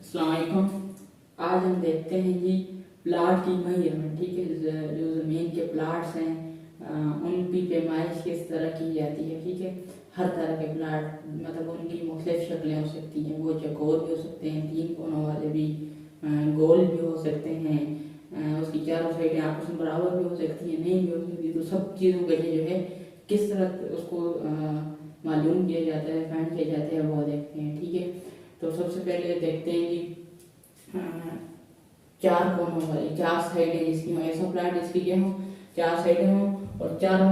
अस्सलाम वालेकुम। आज हम देखते हैं जी प्लाट की मेजरमेंट। ठीक है, जो ज़मीन के प्लाट्स हैं उनकी पैमाइश किस तरह की जाती है। ठीक है, हर तरह के प्लाट मतलब उनकी मुख्तलिफ शक्लें हो सकती हैं। वो चौकोर भी हो सकते हैं, तीन कोनों वाले भी, गोल भी हो सकते हैं, उसकी चारों साइडें आपस में बराबर भी हो सकती हैं, नहीं भी हो सकती। तो सब चीज़ों के लिए जो है किस तरह उसको मालूम किया जाता है, फाइंड किया जाता है, वो देखते हैं। ठीक है, तो सबसे पहले देखते हैं कि चार कोनों वाली, चार साइडें जिसकी हों, ऐसा प्लाट जिसकी क्या हो, चार साइडें हों और चारों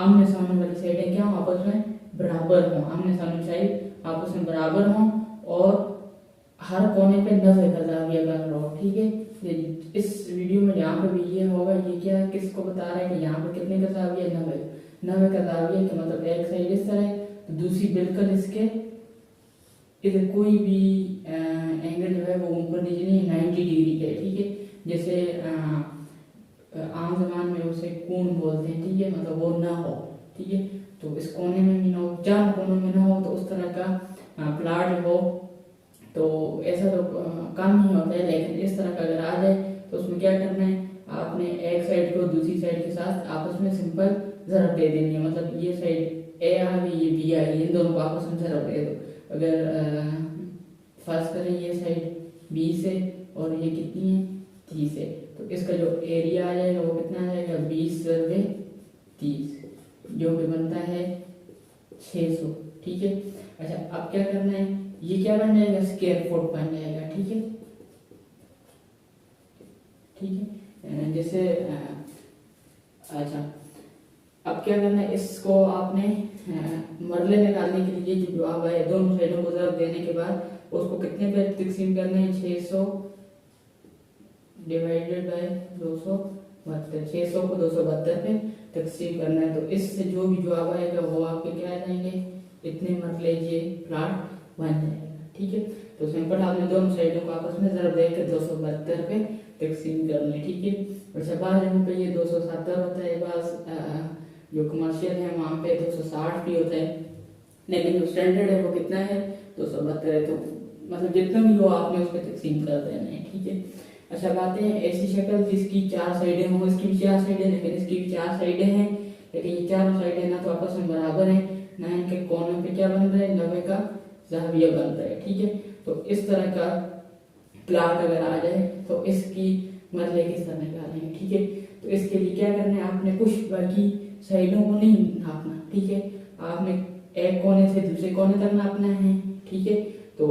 आमने सामने वाली साइडें क्या हों, आपस में बराबर हों, आमने सामने साइड आपस में बराबर हों और हर कोने पे 90 का जाविया बन रहा हो। ठीक है, इस वीडियो में जहाँ पे भी ये होगा, ये क्या किसको बता रहा है कि यहाँ पे कितने का जाविया, 90 का जाविया का मतलब एक साइड इस तरह है तो दूसरी बिल्कुल इसके इधर कोई भी एंगल जो है वो ऊपर नीचे नहीं, 90 डिग्री का है। ठीक है, जैसे आम जबान में उसे कोण बोलते हैं। ठीक है, मतलब वो ना हो। ठीक है, तो इस कोने में भी ना हो, चार कोनों में ना हो, तो उस तरह का प्लाट हो तो ऐसा तो कम ही होता है। लेकिन इस तरह का अगर आ जाए तो उसमें क्या करना है, आपने एक साइड को दूसरी साइड के साथ आपस में सिंपल ज़रब दे देनी है। मतलब ये साइड ए आ गई, ये बी आ गई, इन दोनों को आपस में ज़रब दे दो। अगर फर्ज करें ये साइड बी से और ये कितनी है, 30 है, तो इसका जो एरिया आ जाएगा वो कितना आ जाएगा, 20/30, जो कि बनता है 600। ठीक है, अच्छा अब क्या करना है, ये क्या बन जाएगा, स्क्वायर फुट बन जाएगा। ठीक है, ठीक है, जैसे अच्छा अब क्या करना है, इसको आपने मरले निकालने के लिए जो जवाब है, दोनों साइडों को ज़रब देने के बाद उसको कितने पे तकसीम करना है, 600 डिवाइडेड बाय 272, 600 को 272 पे तकसीम करना है। तो इससे जो भी जवाब आएगा वो आपके क्या आ जाएंगे, इतने मरले ये प्लाट बन जाएगा। ठीक है, तो सिंपल आपने दोनों साइडों को आपस में ज़रब देकर 272 पे तकसीम करना है। ठीक है, अच्छा बाहर जगहों पे ये 270 होता है, बस जो कमर्शियल है वहाँ पे 260 भी होता है, लेकिन जो स्टैंडर्ड है वो कितना है, 272 है। तो मतलब जितना भी हो आपने उस पर तकसीम कर देना है। ठीक है, अच्छा बात है ऐसी शक्ल जिसकी चार साइडें हों, इसकी भी चार साइडें, लेकिन इसकी भी चार साइडें हैं, लेकिन ये चारों साइडें ना तो आपस में बराबर हैं, ना इनके कोनों पे क्या बन रहा है, 90 का जाविया बन रहा है। ठीक है, तो इस तरह का प्लाट अगर आ जाए तो इसकी मरले किस तरह निकालेंगे। ठीक है, तो इसके लिए क्या करना है, आपने कुछ बाकी साइडों को नहीं नापना। ठीक है, आपने एक कोने से दूसरे कोने तक नापना है। ठीक है, तो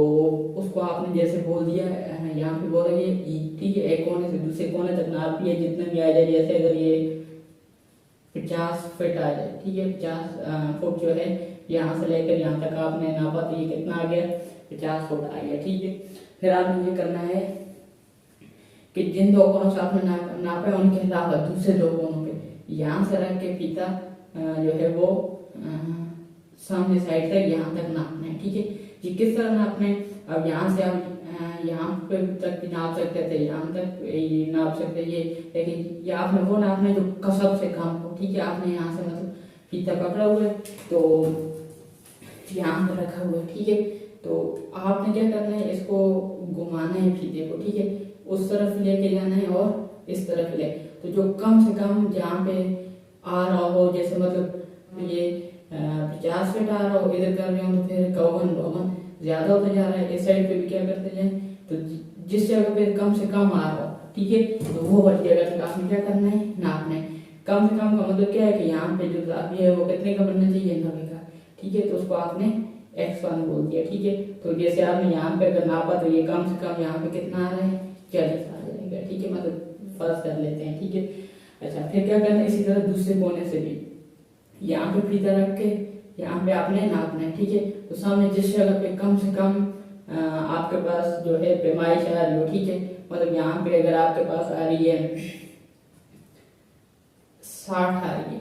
उसको आपने जैसे बोल दिया, यहाँ पे बोला ये ई। ठीक है, एक कोने से दूसरे कोने तक नाप लिया जितना भी आ जाए। जैसे अगर ये 50 फीट आ जाए, ठीक है, 50 फुट जो है यहाँ से लेकर यहाँ तक आपने नापा तो ये कितना आ गया, 50 फुट आ गया। ठीक है, फिर आपने ये करना है कि जिन दो कोनों से आपने नापा है उनके अलावा दूसरे दो कोनों पे यहाँ से रख के फीता जो है वो सामने साइड तक यहाँ तक नापना है। ठीक है, ये किस तरह नापना है, अब यहाँ से आप यहाँ पे तक भी नाप सकते थे, यहाँ तक ये नाप सकते ये, लेकिन ये आपने वो नापना है जो कसब से कम हो। ठीक है, आपने यहाँ से मतलब फीता पकड़ा हुआ है तो यहाँ पे रखा हुआ है। ठीक है, तो आपने क्या करना है, इसको घुमाना है फीते को। ठीक है, उस तरफ लेके जाना है और इस तरफ ले, तो जो कम से कम जहाँ पे आ रहा हो, जैसे मतलब ये 50 फीट आ रहा हो, इधर कर रहे हो तो फिर 51 ज्यादा होता जा रहा है, इस साइड पे भी क्या करते जाए, तो जिस जगह पे कम से कम आ रहा हो, ठीक है, तो वो वाली जगह तक आपने क्या करना है, नापना है। कम से कम का मतलब क्या है कि यहाँ पे जो जाती है वो कितने का बनना चाहिए, 90 का। ठीक है, तो उसको आपने x1 बोल दिया। ठीक है, तो जैसे आपने यहाँ पे अगर नापा तो ये कम से कम यहाँ पे कितना आ रहा है, 40 आ जाएगा। ठीक है, मतलब फर्ज कर लेते हैं। ठीक है, अच्छा फिर क्या करना है, इसी तरह दूसरे कोने से भी यहाँ पे फीता रख के यहाँ पे आपने नापना है। ठीक है, तो सामने जिस जगह पे कम से कम आपके पास जो है पैमाइश आ रही हो, ठीक है, मतलब यहाँ पे अगर आपके पास आ रही है 60 आ रही है,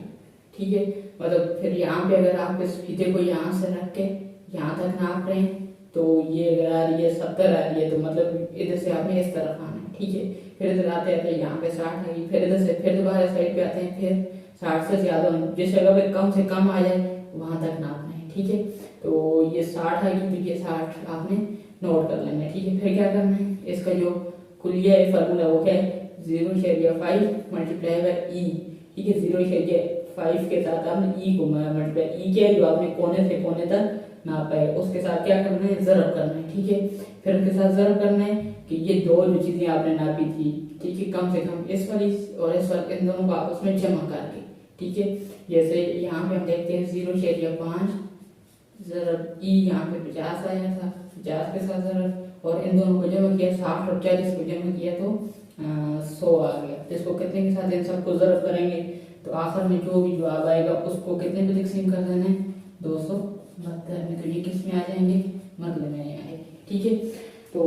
ठीक है, मतलब फिर यहाँ पे अगर आप इस फीते को यहाँ से रख के यहाँ तक नाप रहे हैं तो ये अगर आ रही है 70 आ रही है, तो मतलब इधर से आपने इस तरफ आना है। ठीक है, फिर इधर आते आते यहाँ पे 60 आ गई, फिर इधर से फिर दोबारा साइड पे आते हैं, फिर 60 से ज्यादा जिस जगह पे कम से कम आ जाए वहां तक नापना है। ठीक है, तो ये 60 आ गई, तो ये 60 आपने नोट कर लेंगे, ठीक है। फिर क्या करना है, इसका जो कुलिया है फार्मूला वो क्या है, 0.5 मल्टीप्लाई बाय ई, ठीक है। 0.5 के साथ आपने ई को मल्टीप्लाई, ई क्या है जो आपने कोने से कोने तक नापा है, उसके साथ क्या करना है, ज़रब करना है, ठीक है। फिर उसके साथ ज़रब करना है कि ये दो जो चीज़ें आपने नापी थी, ठीक है, कम से कम इस वाली और इस वाली, इन दोनों को आपस में जमा करके, ठीक है। जैसे यहाँ पे हम देखते हैं 0.5 ज़रब ई, यहाँ पे 50 आया था, 50 के साथ ज़रब, और इन दोनों को जमा किया 60 और 40 को जमा किया तो 100 आ गया। तो इसको कितने के साथ इन सबको ज़रब करेंगे तो आखिर में जो भी जवाब आएगा उसको कितने में तकसीम कर देना है, 272 में। तो ये किस में आ जाएंगे, मरले में आएंगे, ठीक है। तो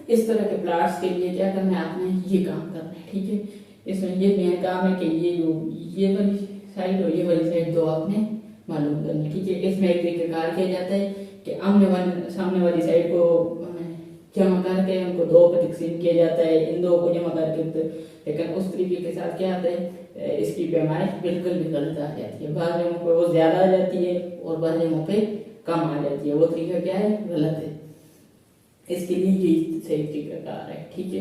इस तरह के प्लॉट्स के लिए क्या करना है, आपने ये काम करना है, ठीक है। इसमें ये मेन काम है कि ये जो ये वाली साइड और ये वाली साइड दो आपने मालूम करनी है, ठीक है। इसमें एक तरीकेकार किया जाता है कि सामने वाली साइड को जमा करके उनको दो पे तकसीम किया जाता है, इन दो को जमा करके। लेकिन उस तरीके के साथ क्या आता है, इसकी पैमाइश बिल्कुल भी गलत आ जाती है, बाज़ जगहों पे वो ज़्यादा आ जाती है और बाज़ जगहों पे कम आ जाती है, वो तरीका क्या है, गलत है। इसके लिए ये सही तरीकाकार है, ठीक है।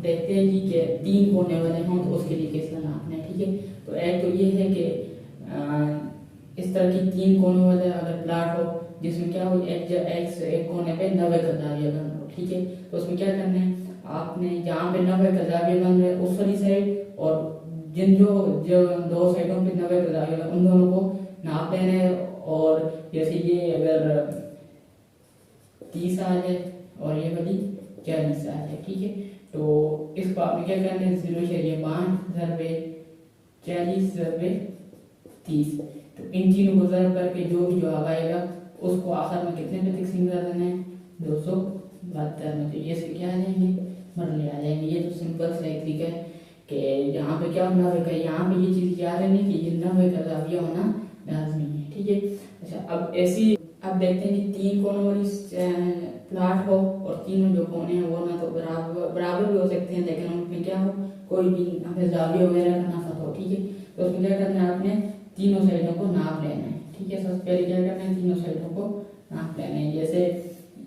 देखते हैं जी कि 3 कोने वाले हों तो उसके लिए किस तरह नापना है, ठीक है। तो एक तो ये है कि इस तरह की 3 कोनों वाले अगर प्लाट हो जिसमें क्या हो, एक कोने पे 90 का जाविया बन रहा हो, ठीक है। तो उसमें क्या करना है, आपने जहाँ पे 90 का जाविया बन रहा है उस वाली साइड और जिन जो दो साइडों पे 90 का जाविया उन दोनों को नाप लेना है। और जैसे ये अगर 30 आ जाए और ये वाली 40 आ जाए, ठीक है। तो इसको आपने क्या करना है, 0.5 ज़रबे 40 ज़रबे 30, तो इन तीनों को ज़रब करके जो भी जवाब आएगा उसको आखिर में कितने पे तकसीम कर देना है, 272 में। तो ये से क्या आ जाएंगे, मरले आ जाएंगे। ये तो सिंपल सा एक तरीका है कि यहाँ पे क्या होना है, यहाँ पे ये चीज़ याद है नहीं कि ये 90 का जाविया होना लाजमी है, ठीक है। अच्छा, अब देखते हैं कि 3 कोनों वाली प्लाट हो और तीनों जो कोने हैं वो ना तो बराबर भी हो सकते हैं, लेकिन उनमें क्या हो, कोई भी हमें जाविया वगैरह का ना पता हो, ठीक है। तो उसमें क्या करना है, आपने तीनों साइडों को नाप लेना है, ठीक है। सबसे पहले क्या करना है, तीनों साइडों को नाप लेना है। जैसे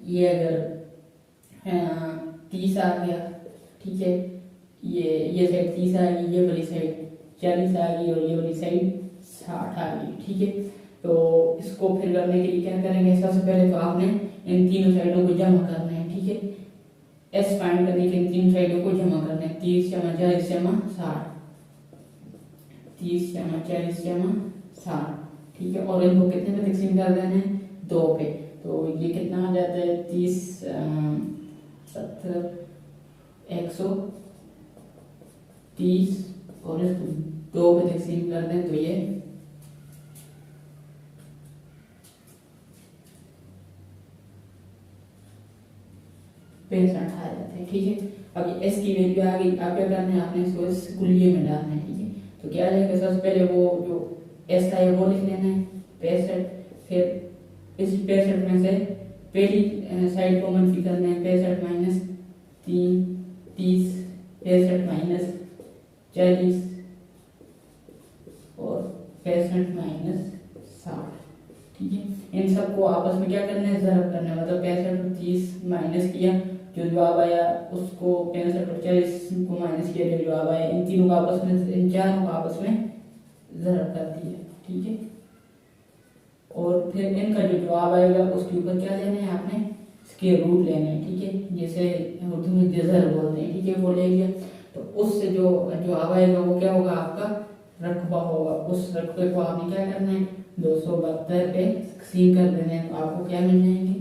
ये अगर 30 आ गया, ठीक है, ये साइड 30 आ गई, ये वाली साइड 40 आ गई और ये वाली साइड 60 आ गई, ठीक है। तो इसको फिर करने के लिए क्या करेंगे, सबसे पहले तो आपने इन तीनों साइडों को जमा करना है, ठीक है। एस फाइंड करने के लिए इन तीन साइडों को जमा करना है, 30 जमा 40 जमा 60, 30 जमा 40 जमा 60, ठीक है। और इनको कितने पे तकसीम कर देना है, 2 पे। तो ये कितना आ जाता है, 30 70 130 और इसको 2 पे तकसीम कर दें तो ये 65 आ जाते हैं, ठीक है। अब एस की वैल्यू आ गई, अब क्या करना है, आपने इसको इस कुलिये में डालना है, ठीक है। तो क्या आ जाएगा, सबसे पहले वो जो एस था वो लिख लेना है 65, फिर इस 65 में से पहली साइड को मनफी करना है, 65 माइनस 3 30, 65 माइनस 40 और 65 माइनस 60, ठीक है। इन सबको आपस में क्या करना है, ज़रब करना है, मतलब 65 और 30 माइनस किया, जो जवाब आया उसको 65 और 40 को माइनस किया, जो जवाब आया, इन तीनों का आपस में, इन चारों का आपस में ज़रब कर दिया, ठीक है। और फिर इनका जो जवाब आएगा उसके ऊपर क्या लेना है, आपने इसके रूट लेना है, ठीक है। जैसे उर्दू में जज़र बोलते हैं, ठीक है, वो ले लिया। तो उससे जो जवाब आएगा वो क्या होगा, आपका रकबा होगा। उस रकबे को आपने क्या करना है, 272 पे तकसीम कर देना है, तो आपको क्या मिल जाएंगे,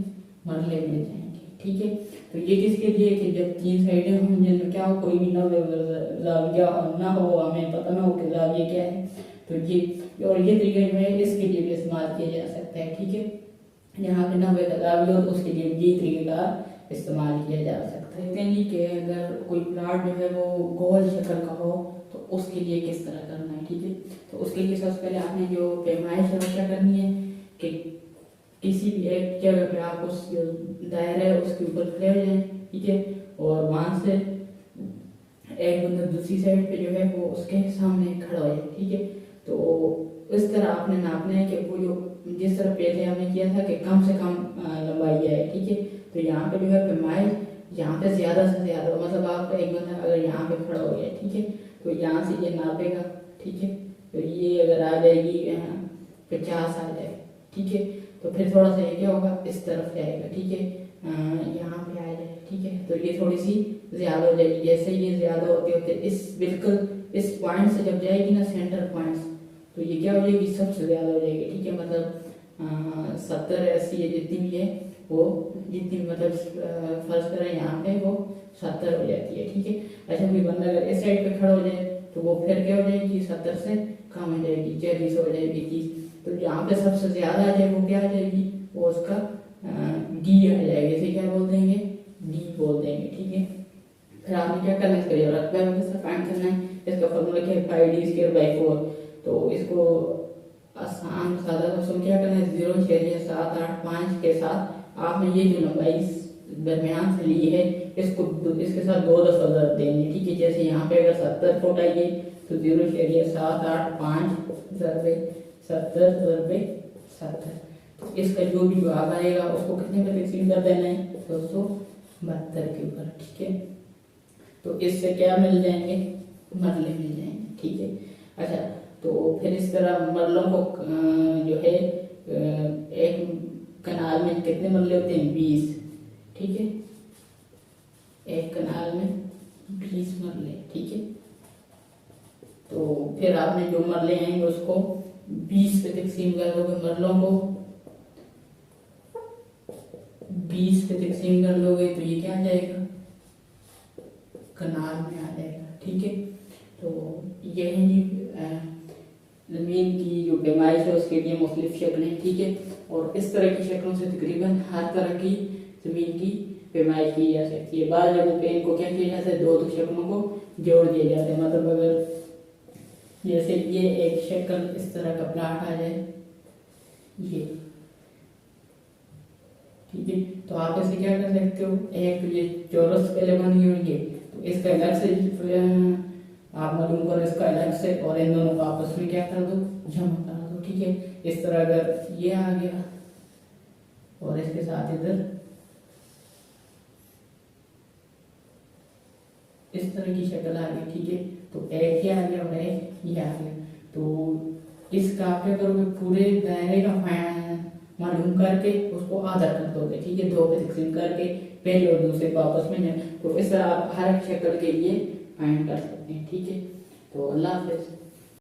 मरले मिल जाएंगे, ठीक है। तो ये किसके लिए कि जब 3 साइडें हों जिनमें क्या हो, कोई भी ना जाविया ना हो, हमें पता ना हो कि जाविया क्या है, तो ये और ये तरीका जो है इसके लिए भी इस्तेमाल किया जा सकता है, ठीक है। यहाँ पे 90 का जाविया हो तो उसके लिए ये तरीके का इस्तेमाल किया जा सकता है। कहने कि अगर कोई प्लाट जो है वो गोल शक्ल का हो तो उसके लिए किस तरह करना है, ठीक है। तो उसके लिए सबसे पहले आपने जो पैमाइश है वो क्या करनी है कि किसी भी एक जगह पे आप उस दायरा है उसके ऊपर खड़े हो जाएं, ठीक है। और वहां से एक बंदा दूसरी साइड पे जो है वो उसके सामने खड़ा हो जाए, ठीक है। तो इस तरह आपने नापना है कि वो जो जिस तरह पहले हमने किया था कि कम से कम लंबाई है, ठीक है। तो यहाँ पे जो है पैमाइश यहाँ पे ज्यादा से ज्यादा, मतलब आपका एक बंदा अगर यहाँ पे खड़ा हो गया, ठीक है, तो यहाँ से ये नापेगा, ठीक है, तो ये अगर आ जाएगी 50 आ जाएगा, ठीक है, तो फिर थोड़ा सा ये क्या होगा, इस तरफ जाएगा, ठीक है, यहाँ पे आ जाएगा, ठीक है, तो ये थोड़ी सी ज्यादा हो जाएगी। जैसे ये ज्यादा होते होते इस बिल्कुल इस पॉइंट से जब जाएगी ना, सेंटर पॉइंट, तो ये क्या हो जाएगी, सबसे ज्यादा हो जाएगी, ठीक है, मतलब 70-80 जितनी भी है वो, जितनी मतलब फर्ज करें यहाँ पे वो 70 हो जाती है, ठीक है। अच्छा कोई बंदा अगर इस साइड पे खड़ा हो जाए तो वो फिर क्या हो जाएगी, 70 से कम हो जाएगी, 40 हो जाएगी, 30। तो यहाँ पे सबसे ज्यादा आ जाए वो क्या आ जाएगी, वो उसका डी आ जाएगा, इसे क्या बोल देंगे, डी बोल देंगे, ठीक है। फिर आपने क्या करना है, इसका रकबा वगैरह फाइंड करना है। इसका फॉर्मूला क्या है, 5d²/4। तो इसको आसान सादा क्वेश्चन क्या करना है, 0.785 के साथ आपने ये जो लंबाई दरमियान से ली है इसको इसके साथ 2 दफा ज़रब देंगे, ठीक है। जैसे यहाँ पे अगर 70 फुट आई तो 0.785 ज़रबे 70 ज़रबे 70, तो इसका जो भी जवाब आएगा उसको कितने पे तकसीम कर देना है, 272 के ऊपर, ठीक है। तो इससे क्या मिल जाएंगे, मरले मिल जाएंगे, ठीक है। अच्छा तो फिर इस तरह मरलों को जो है एक कनाल में कितने मरले होते हैं, 20, ठीक है, एक कनाल में 20 मरले, ठीक है। तो फिर आपने जो मरले आएंगे उसको 20 पे तकसीम कर दोगे, मरलों को 20 पे तकसीम कर दोगे तो ये क्या आ जाएगा, कनाल में आ जाएगा, ठीक है। तो ये है जी ज़मीन की जो पैमाइश है उसके लिए मुख्तलिफ शक्लें, ठीक है। और इस तरह की शक्लों से तकरीबन हर तरह की ज़मीन की पैमाइश की जा सकती है। बाद जगहों पे इनको क्या किया जाता है, 2 शक्लों को जोड़ दिया जाता है। मतलब अगर जैसे ये एक शक्ल इस तरह का प्लाट आ जाए, ये ठीक है, तो आप इसे क्या कर सकते हो, एक ये चौरस पहले बन गई होंगे तो इसका अलग से आप मालूम करो, इसका अलग से, और इन दोनों को आपस में क्या कर दो, जमा कर दो, ठीक है। इस तरह अगर ये आ गया और इसके साथ इधर इस तरह की शक्ल आ गई, ठीक है, तो एक ये आ गया और एक ये आ गया। तो इसका आप क्या करोगे, पूरे दायरे का मालूम करके उसको आधा कर दोगे, ठीक है, 2 पे तकसीम करके पहले और दूसरे को आपस में, तो इस तरह आप हर शक्ल के लिए फाइंड कर सकते हैं, ठीक है। तो अल्लाह हाफिज़।